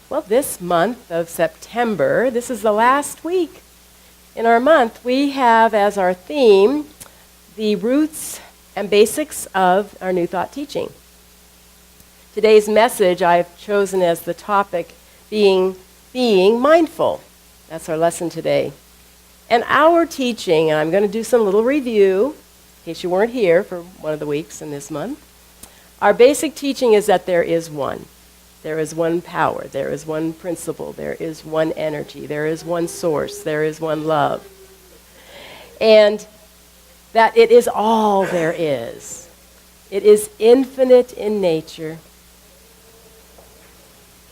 Well, this month of September, this is the last week in our month, we have as our theme the roots and basics of our New Thought teaching. Today's message I've chosen as the topic being mindful. That's our lesson today. And our teaching, and I'm going to do some little review in case you weren't here for one of the weeks in this month. Our basic teaching is that there is one. There is one power, there is one principle, there is one energy, there is one source, there is one love. And that it is all there is. It is infinite in nature,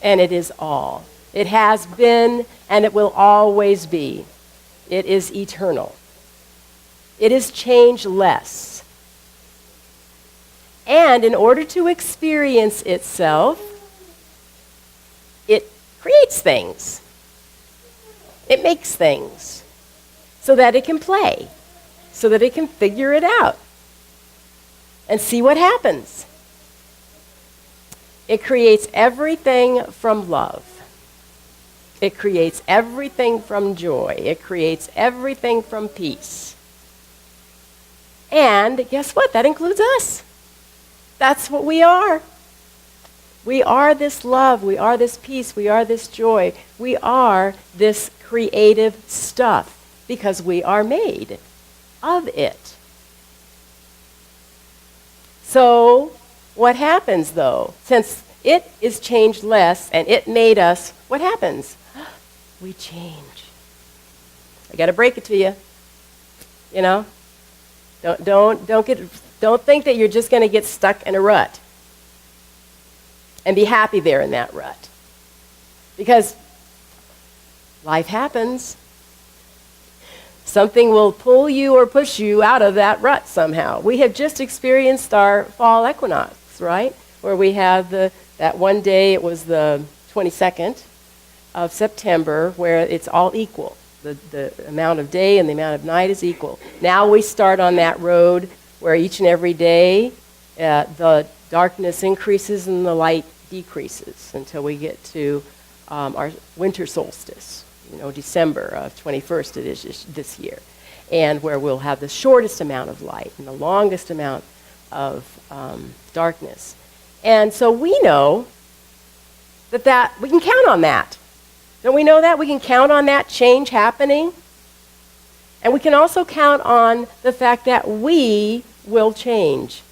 and it is all. It has been, and it will always be. It is eternal. It is changeless. And in order to experience itself, it creates things. It makes things so that it can play, so that it can figure it out and see what happens. It creates everything from love. It creates everything from joy. It creates everything from peace. And guess what? That includes us. That's what we are. We are this love, we are this peace, we are this joy, we are this creative stuff because we are made of it. So, what happens though? Since it is changeless and it made us, what happens? We change. I got to break it to you. You know? Don't think that you're just going to get stuck in a rut and be happy there in that rut. Because life happens. Something will pull you or push you out of that rut somehow. We have just experienced our fall equinox, right? Where we have that one day, it was the 22nd of September, where it's all equal. The amount of day and the amount of night is equal. Now we start on that road where each and every day the darkness increases and the light decreases until we get to our winter solstice, December of 21st it is this year, and where we'll have the shortest amount of light and the longest amount of darkness. And so we know that we can count on that. Don't we know that? We can count on that change happening. And we can also count on the fact that we will change.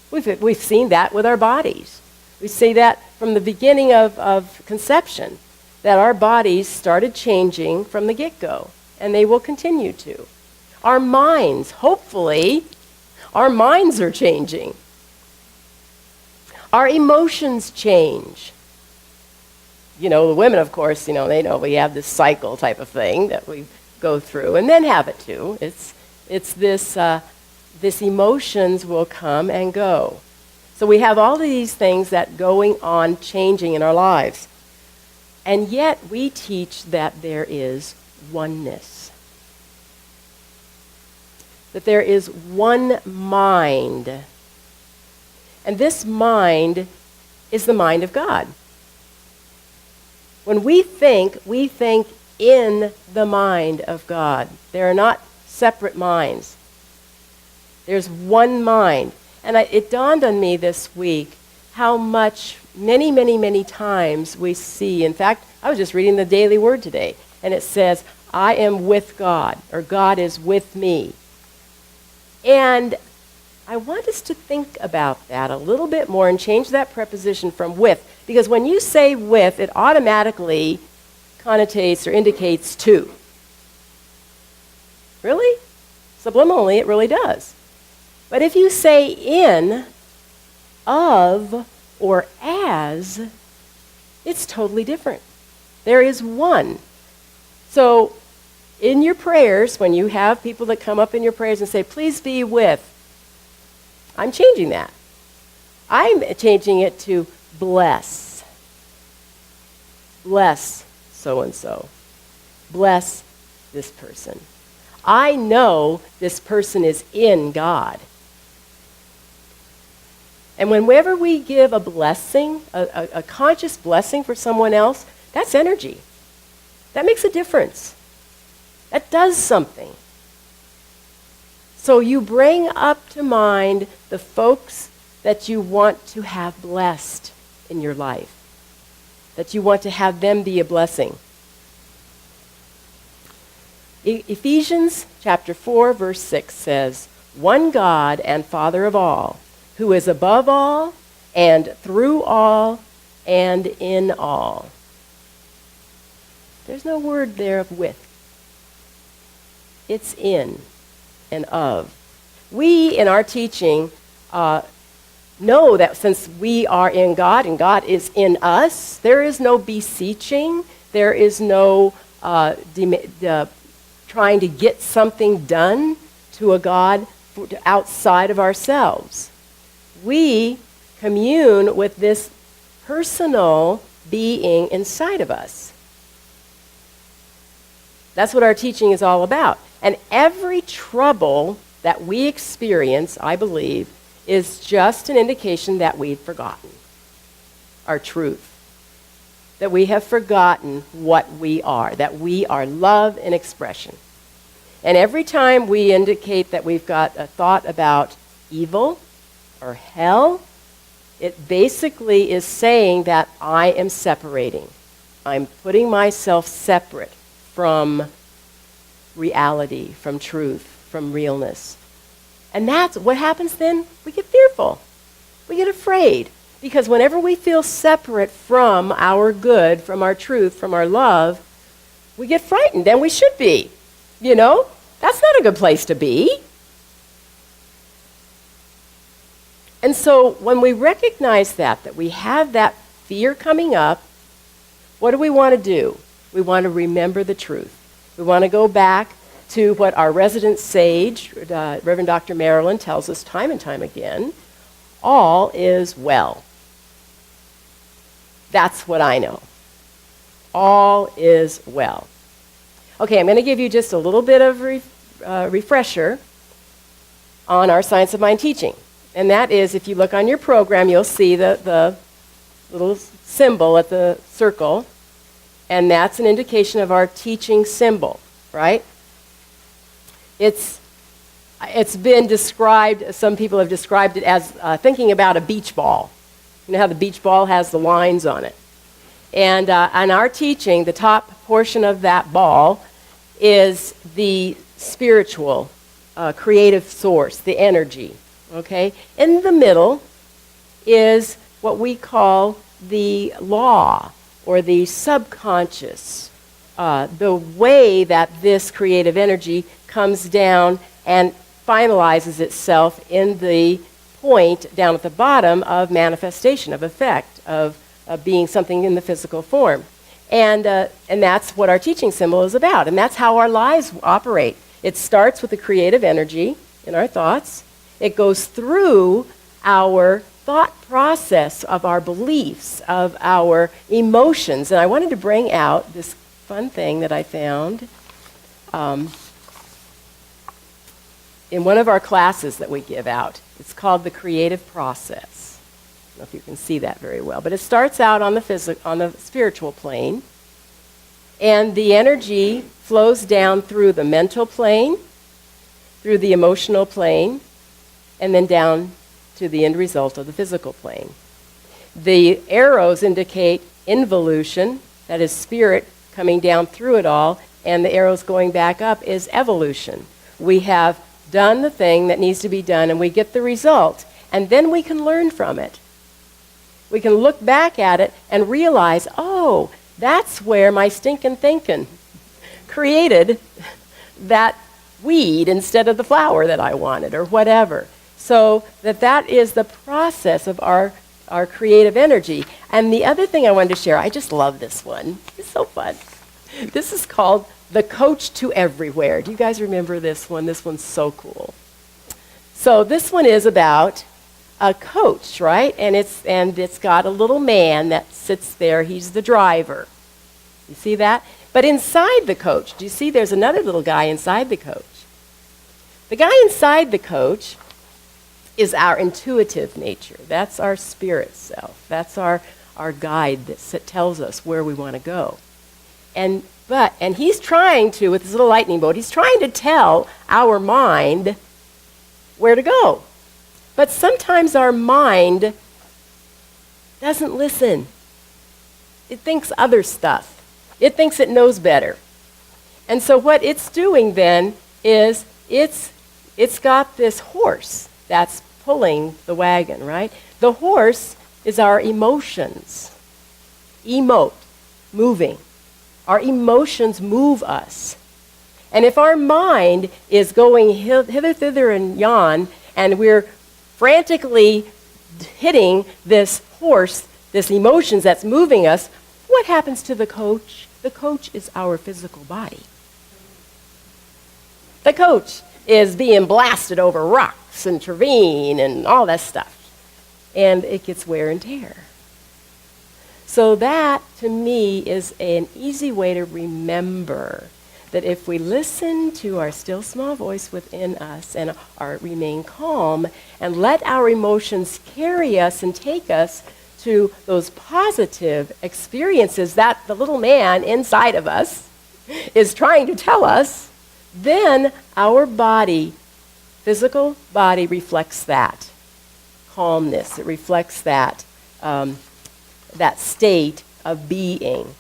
We've seen that with our bodies. We see that from the beginning of conception, that our bodies started changing from the get-go, and they will continue to. Our minds, hopefully, our minds are changing. Our emotions change. The women, of course, they know we have this cycle type of thing that we go through, and men have it too. It's this emotions will come and go. So we have all of these things that going on changing in our lives. And yet we teach that there is oneness. That there is one mind. And this mind is the mind of God. When we think in the mind of God. They are not separate minds. There's one mind. And it dawned on me this week how much, many times we see. In fact, I was just reading the Daily Word today, and it says, I am with God, or God is with me. And I want us to think about that a little bit more and change that preposition from with. Because when you say with, it automatically connotates or indicates to. Really? Subliminally, it really does. But if you say in, of, or as, it's totally different. There is one. So in your prayers, when you have people that come up in your prayers and say, please be with, I'm changing that. I'm changing it to bless. Bless so-and-so. Bless this person. I know this person is in God. And whenever we give a blessing, a conscious blessing for someone else, That's energy. That makes a difference. That does something. So you bring up to mind the folks that you want to have blessed in your life, that you want to have them be a blessing. Ephesians chapter 4, verse 6 says, "One God and Father of all, who is above all and through all and in all." There's no word there of with. It's in and of. We, in our teaching, know that since we are in God and God is in us, there is no beseeching, there is no trying to get something done to a God outside of ourselves. We commune with this personal being inside of us. That's what our teaching is all about. And every trouble that we experience, I believe, is just an indication that we've forgotten our truth. That we have forgotten what we are, that we are love in expression. And every time we indicate that we've got a thought about evil or hell, it basically is saying that I am separating. I'm putting myself separate from reality, from truth, from realness. And that's what happens then. We get fearful. We get afraid. Because whenever we feel separate from our good, from our truth, from our love, we get frightened, and we should be. You know? That's not a good place to be. And so when we recognize that we have that fear coming up, what do we want to do? We want to remember the truth. We want to go back to what our resident sage, Reverend Dr. Marilyn, tells us time and time again. All is well. That's what I know. All is well. Okay, I'm going to give you just a little bit of refresher on our Science of Mind teaching. And that is, if you look on your program, you'll see the little symbol at the circle. And that's an indication of our teaching symbol, right? It's been described, some people have described it as thinking about a beach ball. You know how the beach ball has the lines on it. And on our teaching, the top portion of that ball is the spiritual, creative source, the energy, okay? In the middle is what we call the law, or the subconscious, the way that this creative energy comes down and finalizes itself in the point down at the bottom of manifestation, of effect, of being something in the physical form. And that's what our teaching symbol is about. And that's how our lives operate. It starts with the creative energy in our thoughts. It goes through our thought process of our beliefs, of our emotions. And I wanted to bring out this fun thing that I found in one of our classes that we give out. It's called the creative process. I don't know if you can see that very well. But it starts out on the spiritual plane. And the energy flows down through the mental plane, through the emotional plane, and then down to the end result of the physical plane. The arrows indicate involution, that is spirit coming down through it all, and the arrows going back up is evolution. We have done the thing that needs to be done, and we get the result, and then we can learn from it. We can look back at it and realize, oh, that's where my stinking thinking created that weed instead of the flower that I wanted, or whatever. So that is the process of our creative energy. And the other thing I wanted to share, I just love this one. It's so fun. This is called the Coach to Everywhere. Do you guys remember this one? This one's so cool. So this one is about a coach, right? And it's got a little man that sits there. He's the driver. You see that? But inside the coach, do you see there's another little guy inside the coach? The guy inside the coach is our intuitive nature. That's our spirit self. That's our our guide that tells us where we want to go. And he's trying to, with his little lightning bolt, he's trying to tell our mind where to go. But sometimes our mind doesn't listen. It thinks other stuff. It thinks it knows better. And so what it's doing then is it's got this horse that's pulling the wagon, right? The horse is our emotions. Emote, moving. Our emotions move us. And if our mind is going hither, thither, and yon, and we're frantically hitting this horse, this emotions that's moving us, what happens to the coach? The coach is our physical body. The coach is being blasted over rocks and terrain and all that stuff. And it gets wear and tear. So that, to me, is an easy way to remember that if we listen to our still small voice within us and remain calm and let our emotions carry us and take us to those positive experiences that the little man inside of us is trying to tell us, then our body, physical body, reflects that calmness. It reflects that state of being.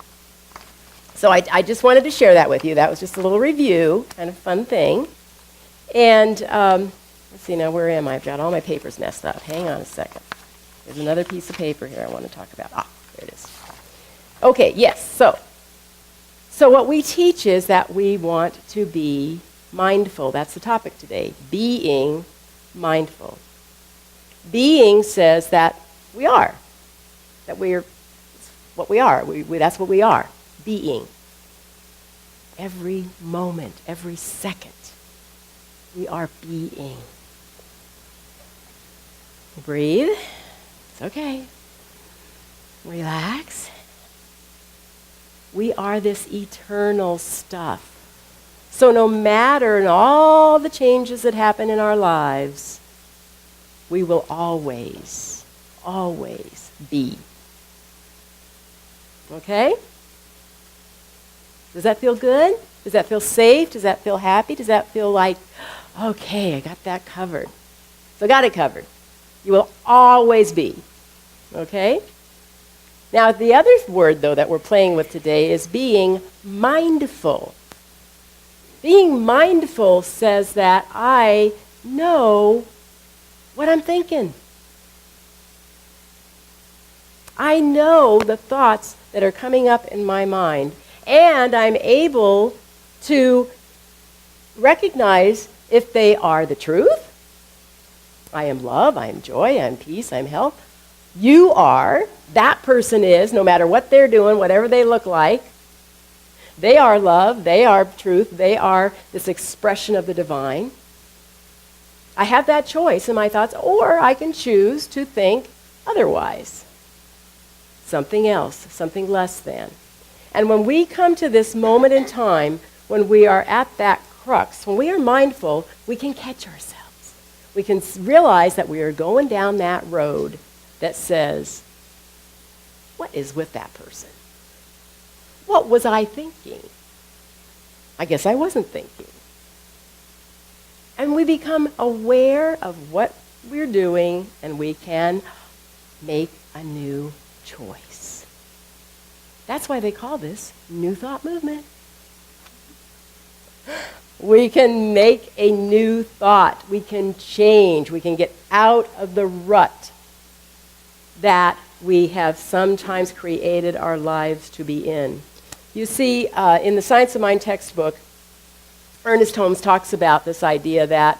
So I just wanted to share that with you. That was just a little review, kind of fun thing. And let's see now, where am I? I've got all my papers messed up. Hang on a second. There's another piece of paper here I want to talk about. There it is. Okay, yes. So what we teach is that we want to be mindful. That's the topic today. Being mindful. Being says that we are. That we're what we are. That's what we are. Being. Every moment, every second, we are being. Breathe. It's okay. Relax. We are this eternal stuff. So no matter all the changes that happen in our lives, we will always, always be. Okay? Does that feel good? Does that feel safe? Does that feel happy? Does that feel like, okay, I got that covered? So I got it covered. You will always be. Okay? Now, the other word, though, that we're playing with today is being mindful. Being mindful says that I know what I'm thinking. I know the thoughts that are coming up in my mind, and I'm able to recognize if they are the truth. I am love, I am joy, I am peace, I am health. You are, that person is, no matter what they're doing, whatever they look like, they are love, they are truth, they are this expression of the divine. I have that choice in my thoughts, or I can choose to think otherwise. Something else, something less than. And when we come to this moment in time, when we are at that crux, when we are mindful, we can catch ourselves. We can realize that we are going down that road that says, what is with that person? What was I thinking? I guess I wasn't thinking. And we become aware of what we're doing, and we can make a new choice. That's why they call this New Thought Movement. We can make a new thought. We can change. We can get out of the rut that we have sometimes created our lives to be in. You see, in the Science of Mind textbook, Ernest Holmes talks about this idea that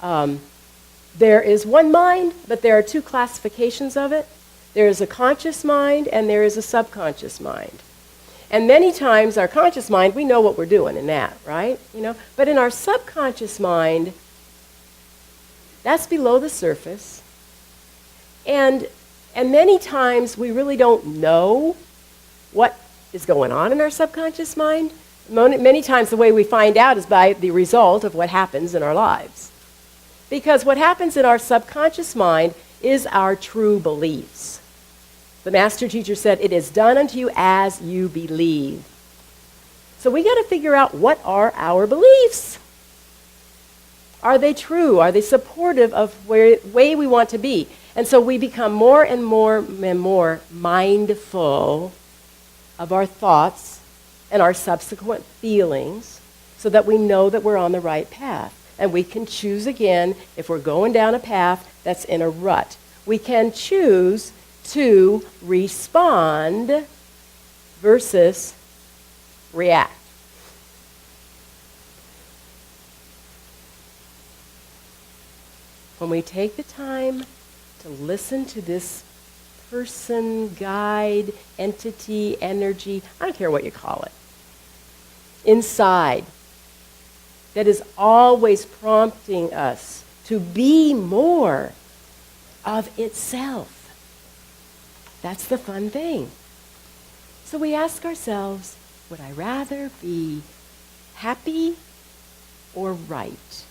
there is one mind, but there are two classifications of it. There is a conscious mind and there is a subconscious mind. And many times our conscious mind, we know what we're doing in that, right? But in our subconscious mind, that's below the surface. And many times we really don't know what is going on in our subconscious mind. Many times the way we find out is by the result of what happens in our lives. Because what happens in our subconscious mind is our true beliefs. The master teacher said, "It is done unto you as you believe." So we got to figure out, what are our beliefs? Are they true? Are they supportive of the way we want to be? And so we become more and more and more mindful of our thoughts and our subsequent feelings so that we know that we're on the right path. And we can choose again, if we're going down a path that's in a rut. We can choose to respond versus react. When we take the time to listen to this person, guide, entity, energy, I don't care what you call it, inside, that is always prompting us to be more of itself. That's the fun thing. So we ask ourselves, would I rather be happy or right?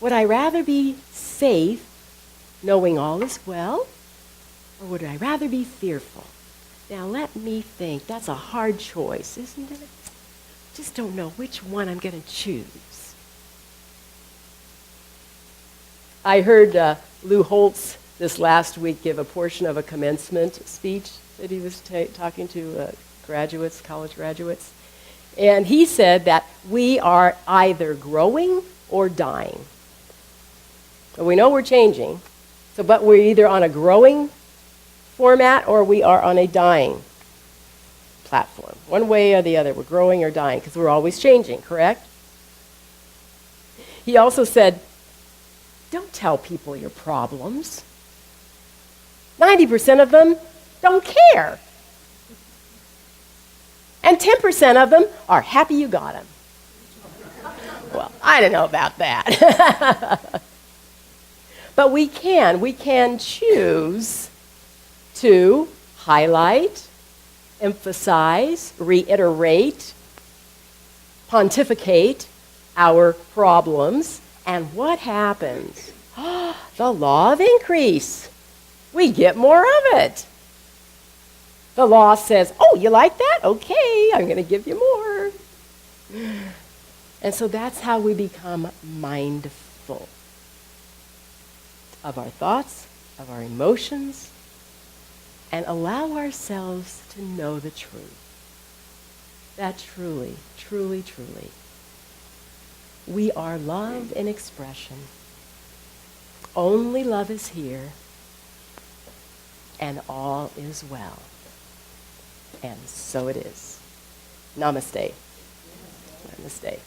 Would I rather be safe, knowing all is well, or would I rather be fearful? Now let me think. That's a hard choice, isn't it? Just don't know which one I'm going to choose. I heard Lou Holtz this last week give a portion of a commencement speech that he was talking to graduates, college graduates. And he said that we are either growing or dying. So we know we're changing, but we're either on a growing format or we are on a dying platform. One way or the other, we're growing or dying because we're always changing, correct? He also said, don't tell people your problems. 90% of them don't care. And 10% of them are happy you got them. Well, I don't know about that. But we can choose to highlight, emphasize, reiterate, pontificate our problems. And what happens? The law of increase. We get more of it. The law says, oh, you like that? Okay, I'm going to give you more. And so that's how we become mindful of our thoughts, of our emotions, and allow ourselves to know the truth. That truly, truly, truly, we are love in expression. Only love is here, and all is well. And so it is. Namaste. Namaste.